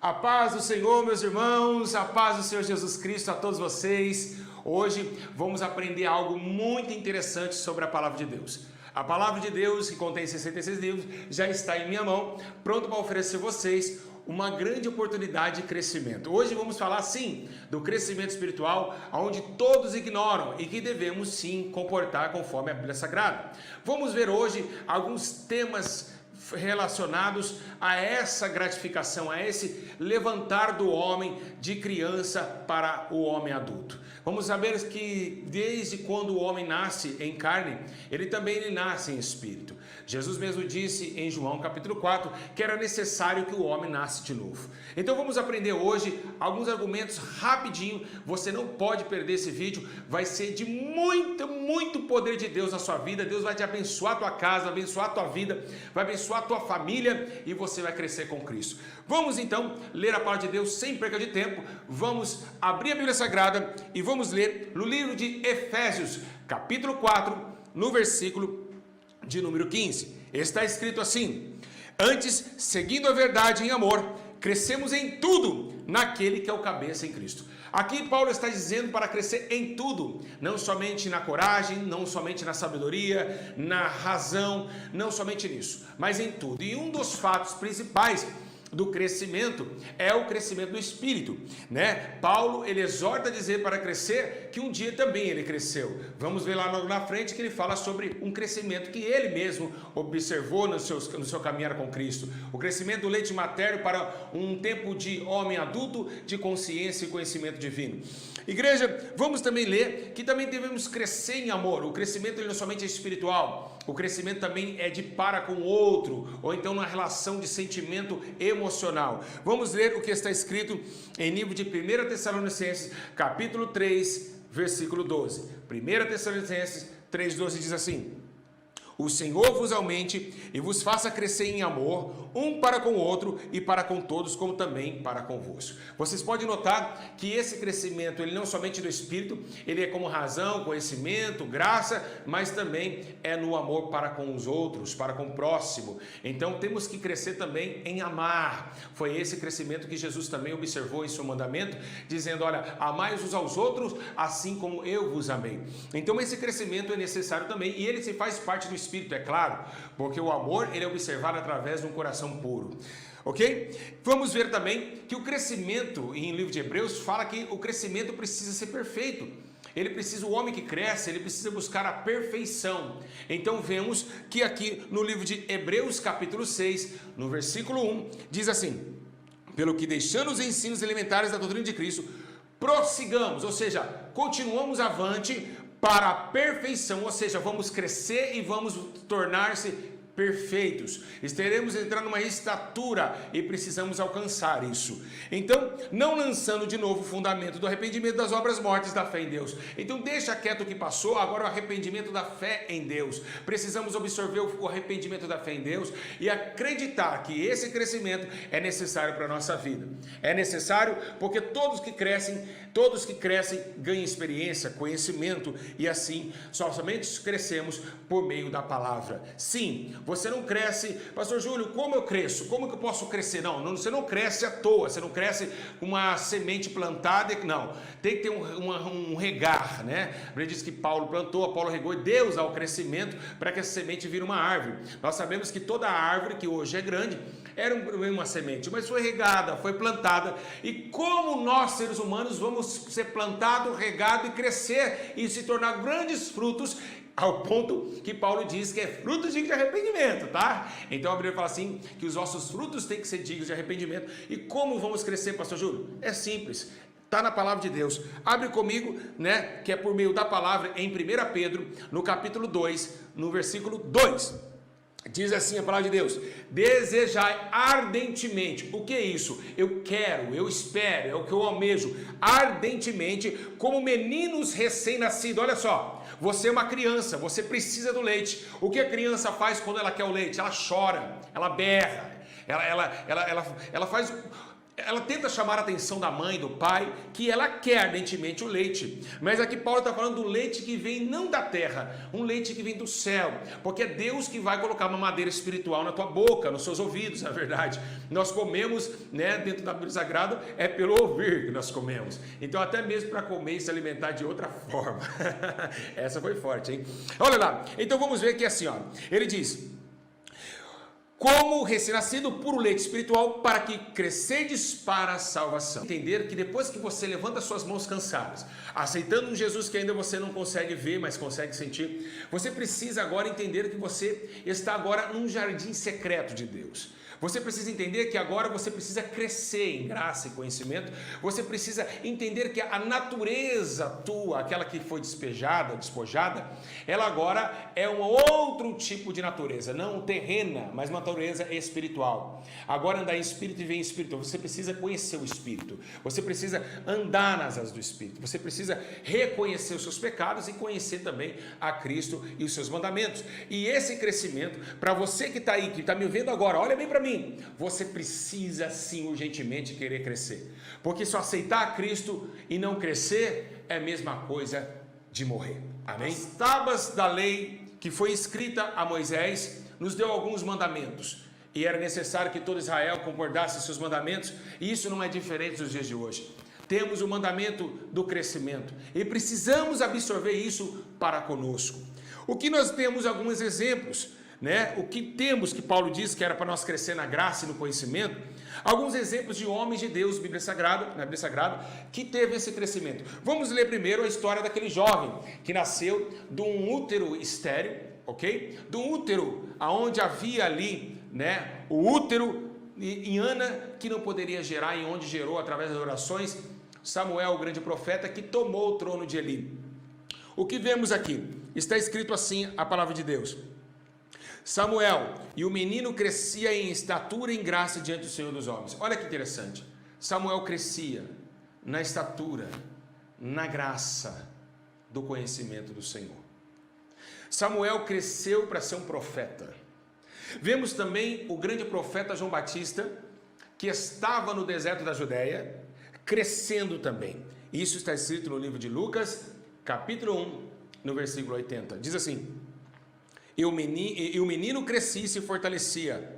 A paz do Senhor, meus irmãos, a paz do Senhor Jesus Cristo a todos vocês. Hoje vamos aprender algo muito interessante sobre a Palavra de Deus. A Palavra de Deus, que contém 66 livros, já está em minha mão, pronto para oferecer a vocês uma grande oportunidade de crescimento. Hoje vamos falar, sim, do crescimento espiritual, onde todos ignoram e que devemos, sim, comportar conforme a Bíblia Sagrada. Vamos ver hoje alguns temas relacionados a essa gratificação, a esse levantar do homem de criança para o homem adulto. Vamos saber que desde quando o homem nasce em carne, ele também nasce em espírito. Jesus mesmo disse em João capítulo 4 que era necessário que o homem nasce de novo. Então vamos aprender hoje alguns argumentos rapidinho. Você não pode perder esse vídeo, vai ser de muito poder de Deus na sua vida. Deus vai te abençoar a tua casa, abençoar a tua vida, vai abençoar a tua família e você vai crescer com Cristo. Vamos então ler a palavra de Deus sem perda de tempo. Vamos abrir a Bíblia Sagrada e vamos ler no livro de Efésios, capítulo 4, no versículo de número 15. Está escrito assim: antes, seguindo a verdade em amor, crescemos em tudo naquele que é o cabeça em Cristo. Aqui Paulo está dizendo para crescer em tudo, não somente na coragem, não somente na sabedoria, na razão, não somente nisso, mas em tudo. E um dos fatos principais do crescimento é o crescimento do Espírito, né? Paulo, ele exorta a dizer para crescer que um dia também ele cresceu. Vamos ver lá na frente que ele fala sobre um crescimento que ele mesmo observou no seu caminhar com Cristo. O crescimento do leite materno para um tempo de homem adulto, de consciência e conhecimento divino. Igreja, vamos também ler que também devemos crescer em amor. O crescimento ele não somente é espiritual, o crescimento também é de para com o outro, ou então na relação de sentimento emocional. Vamos ler o que está escrito em livro de 1 Tessalonicenses, capítulo 3, versículo 12. 1 Tessalonicenses 3,12 diz assim: o Senhor vos aumente e vos faça crescer em amor, um para com o outro e para com todos, como também para convosco. Vocês podem notar que esse crescimento, ele não somente do Espírito, ele é como razão, conhecimento, graça, mas também é no amor para com os outros, para com o próximo. Então temos que crescer também em amar. Foi esse crescimento que Jesus também observou em seu mandamento, dizendo: olha, amai uns aos outros, assim como eu vos amei. Então esse crescimento é necessário também, e ele se faz parte do Espírito, é claro, porque o amor ele é observado através de um coração puro. Ok? Vamos ver também que o crescimento, em livro de Hebreus, fala que o crescimento precisa ser perfeito. Ele precisa, o homem que cresce, ele precisa buscar a perfeição. Então vemos que aqui no livro de Hebreus, capítulo 6, no versículo 1, diz assim: pelo que deixando os ensinos elementares da doutrina de Cristo, prossigamos, ou seja, continuamos avante para a perfeição, ou seja, vamos crescer e vamos tornar-se perfeitos. Estaremos entrando numa estatura e precisamos alcançar isso. Então, não lançando de novo o fundamento do arrependimento das obras mortas da fé em Deus. Então, deixa quieto o que passou, agora o arrependimento da fé em Deus. Precisamos absorver o arrependimento da fé em Deus e acreditar que esse crescimento é necessário para a nossa vida. É necessário porque todos que crescem ganham experiência, conhecimento e assim somente crescemos por meio da palavra. Sim, você não cresce, pastor Júlio, como eu cresço? Como que eu posso crescer? Não, você não cresce à toa, você não cresce com uma semente plantada, não. Tem que ter um regar, né? A Bíblia diz que Paulo plantou, Apolo regou e Deus dá o crescimento para que essa semente vire uma árvore. Nós sabemos que toda árvore que hoje é grande era uma semente, mas foi regada, foi plantada. E como nós, seres humanos, vamos ser plantados, regados e crescer e se tornar grandes frutos, ao ponto que Paulo diz que é fruto digno de arrependimento, tá? Então a Bíblia fala assim, que os nossos frutos têm que ser dignos de arrependimento. E como vamos crescer, pastor Júlio? É simples, está na palavra de Deus. Abre comigo, né, que é por meio da palavra em 1 Pedro, no capítulo 2, no versículo 2. Diz assim a palavra de Deus: desejai ardentemente. O que é isso? Eu quero, eu espero, é o que eu almejo ardentemente, como meninos recém-nascidos. Olha só, você é uma criança, você precisa do leite. O que a criança faz quando ela quer o leite? Ela chora, ela berra, ela faz ela tenta chamar a atenção da mãe, do pai, que ela quer ardentemente o leite. Mas aqui Paulo está falando do leite que vem não da terra, um leite que vem do céu, porque é Deus que vai colocar uma madeira espiritual na tua boca, nos seus ouvidos, na verdade. Nós comemos, né, dentro da Bíblia Sagrada, é pelo ouvir que nós comemos. Então até mesmo para comer e se alimentar de outra forma. Essa foi forte, hein? Olha lá, então vamos ver aqui assim, ó. Ele diz: como recém-nascido, puro leite espiritual, para que crescedes para a salvação. Entender que depois que você levanta suas mãos cansadas, aceitando um Jesus que ainda você não consegue ver, mas consegue sentir, você precisa agora entender que você está agora num jardim secreto de Deus. Você precisa entender que agora você precisa crescer em graça e conhecimento. Você precisa entender que a natureza tua, aquela que foi despojada, ela agora é um outro tipo de natureza, não terrena, mas uma natureza espiritual. Agora andar em espírito e ver em espírito. Você precisa conhecer o espírito. Você precisa andar nas asas do espírito. Você precisa reconhecer os seus pecados e conhecer também a Cristo e os seus mandamentos. E esse crescimento, para você que está aí, que está me vendo agora, olha bem para mim. Você precisa sim urgentemente querer crescer, porque só aceitar a Cristo e não crescer é a mesma coisa de morrer. Amém? As tábuas da lei que foi escrita a Moisés nos deu alguns mandamentos, e era necessário que todo Israel concordasse com seus mandamentos, e isso não é diferente dos dias de hoje. Temos o mandamento do crescimento e precisamos absorver isso para conosco. O que nós temos alguns exemplos, né? O que temos que Paulo diz que era para nós crescer na graça e no conhecimento, alguns exemplos de homens de Deus na Bíblia Sagrada, que teve esse crescimento. Vamos ler primeiro a história daquele jovem que nasceu de um útero estéril, ok? De um útero aonde havia ali, né, o útero em Ana que não poderia gerar, e onde gerou através das orações Samuel, o grande profeta, que tomou o trono de Eli. O que vemos aqui? Está escrito assim a palavra de Deus: Samuel, e o menino crescia em estatura e em graça diante do Senhor dos homens. Olha que interessante. Samuel crescia na estatura, na graça do conhecimento do Senhor. Samuel cresceu para ser um profeta. Vemos também o grande profeta João Batista, que estava no deserto da Judéia, crescendo também. Isso está escrito no livro de Lucas, capítulo 1, no versículo 80. Diz assim: E o menino crescia e se fortalecia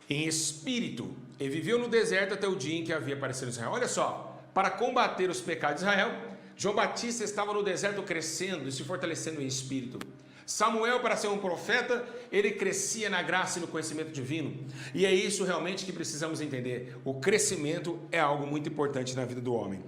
em espírito, e viveu no deserto até o dia em que havia aparecido Israel. Olha só, para combater os pecados de Israel, João Batista estava no deserto crescendo e se fortalecendo em espírito. Samuel, para ser um profeta, ele crescia na graça e no conhecimento divino. E é isso realmente que precisamos entender. O crescimento é algo muito importante na vida do homem.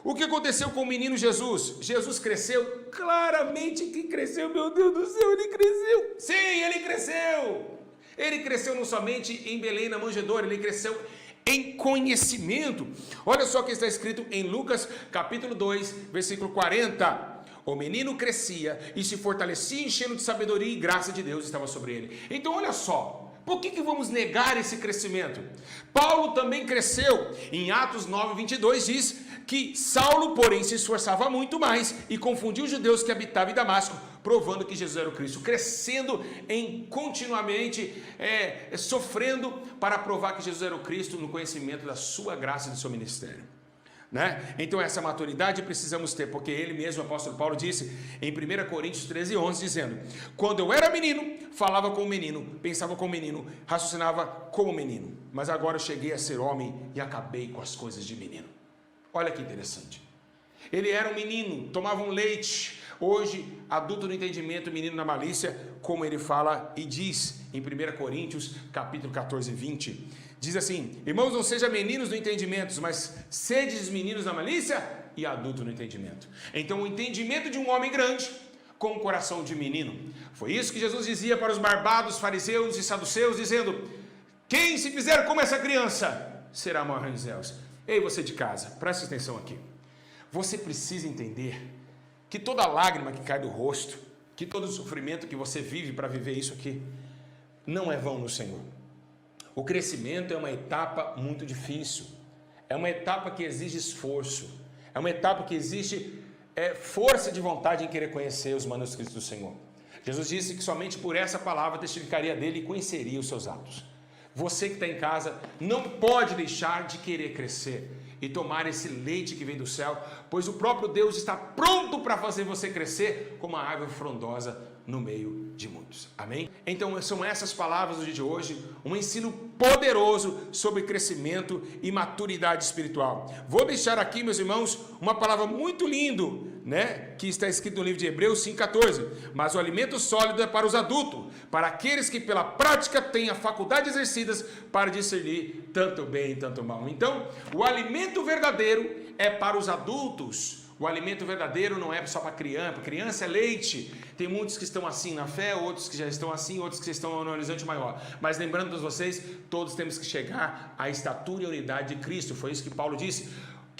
O que aconteceu com o menino Jesus? Jesus cresceu? Claramente que cresceu, meu Deus do céu, ele cresceu. Sim, ele cresceu. Ele cresceu não somente em Belém, na manjedoura, ele cresceu em conhecimento. Olha só o que está escrito em Lucas capítulo 2, versículo 40. O menino crescia e se fortalecia, enchendo de sabedoria, e graça de Deus estava sobre ele. Então olha só, por que vamos negar esse crescimento? Paulo também cresceu. Em Atos 9, 22 diz que Saulo, porém, se esforçava muito mais e confundia os judeus que habitavam em Damasco, provando que Jesus era o Cristo, crescendo em continuamente sofrendo para provar que Jesus era o Cristo no conhecimento da sua graça e do seu ministério. Né? Então essa maturidade precisamos ter, porque ele mesmo, o apóstolo Paulo, disse em 1 Coríntios 13, 11, dizendo: quando eu era menino, falava como menino, pensava como menino, raciocinava como menino, mas agora eu cheguei a ser homem e acabei com as coisas de menino. Olha que interessante. Ele era um menino, tomava um leite. Hoje, adulto no entendimento, menino na malícia, como ele fala e diz em 1 Coríntios capítulo 14, 20. Diz assim: irmãos, não sejam meninos no entendimento, mas sedes meninos na malícia e adulto no entendimento. Então o entendimento de um homem grande com o coração de menino. Foi isso que Jesus dizia para os barbados, fariseus e saduceus, dizendo: quem se fizer como essa criança será maior nos céus. Ei, você de casa, preste atenção aqui. Você precisa entender que toda lágrima que cai do rosto, que todo sofrimento que você vive para viver isso aqui, não é vão no Senhor. O crescimento é uma etapa muito difícil, é uma etapa que exige esforço, é uma etapa que exige força de vontade em querer conhecer os manuscritos do Senhor. Jesus disse que somente por essa palavra testificaria dele e conheceria os seus atos. Você que está em casa não pode deixar de querer crescer e tomar esse leite que vem do céu, pois o próprio Deus está pronto para fazer você crescer como uma árvore frondosa no meio de muitos. Amém? Então são essas palavras do dia de hoje, um ensino poderoso sobre crescimento e maturidade espiritual. Vou deixar aqui, meus irmãos, uma palavra muito linda, né, que está escrito no livro de Hebreus 5,14. Mas o alimento sólido é para os adultos, para aqueles que pela prática têm a faculdade exercidas para discernir tanto bem e tanto mal. Então, o alimento verdadeiro é para os adultos. O alimento verdadeiro não é só para criança. Criança é leite. Tem muitos que estão assim na fé, outros que já estão assim, outros que estão no horizonte maior. Mas lembrando a todos vocês, todos temos que chegar à estatura e unidade de Cristo. Foi isso que Paulo disse.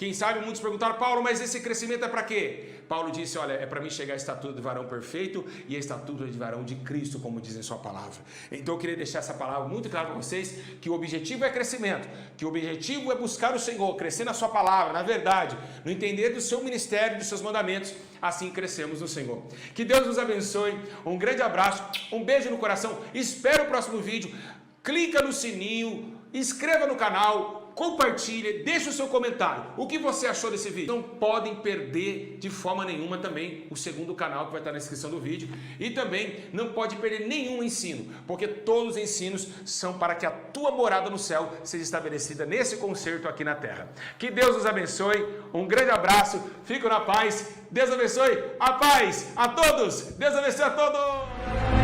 Quem sabe muitos perguntaram: Paulo, mas esse crescimento é para quê? Paulo disse: olha, é para mim chegar à estatura de varão perfeito e à estatura de varão de Cristo, como diz em sua palavra. Então eu queria deixar essa palavra muito clara para vocês, que o objetivo é crescimento, que o objetivo é buscar o Senhor, crescer na sua palavra, na verdade, no entender do seu ministério, dos seus mandamentos, assim crescemos no Senhor. Que Deus nos abençoe, um grande abraço, um beijo no coração, espero o próximo vídeo, clica no sininho, inscreva no canal, compartilhe, deixe o seu comentário. O que você achou desse vídeo? Não podem perder de forma nenhuma também o segundo canal que vai estar na descrição do vídeo. E também não pode perder nenhum ensino, porque todos os ensinos são para que a tua morada no céu seja estabelecida nesse concerto aqui na terra. Que Deus nos abençoe, um grande abraço, fico na paz, Deus abençoe, a paz a todos, Deus abençoe a todos!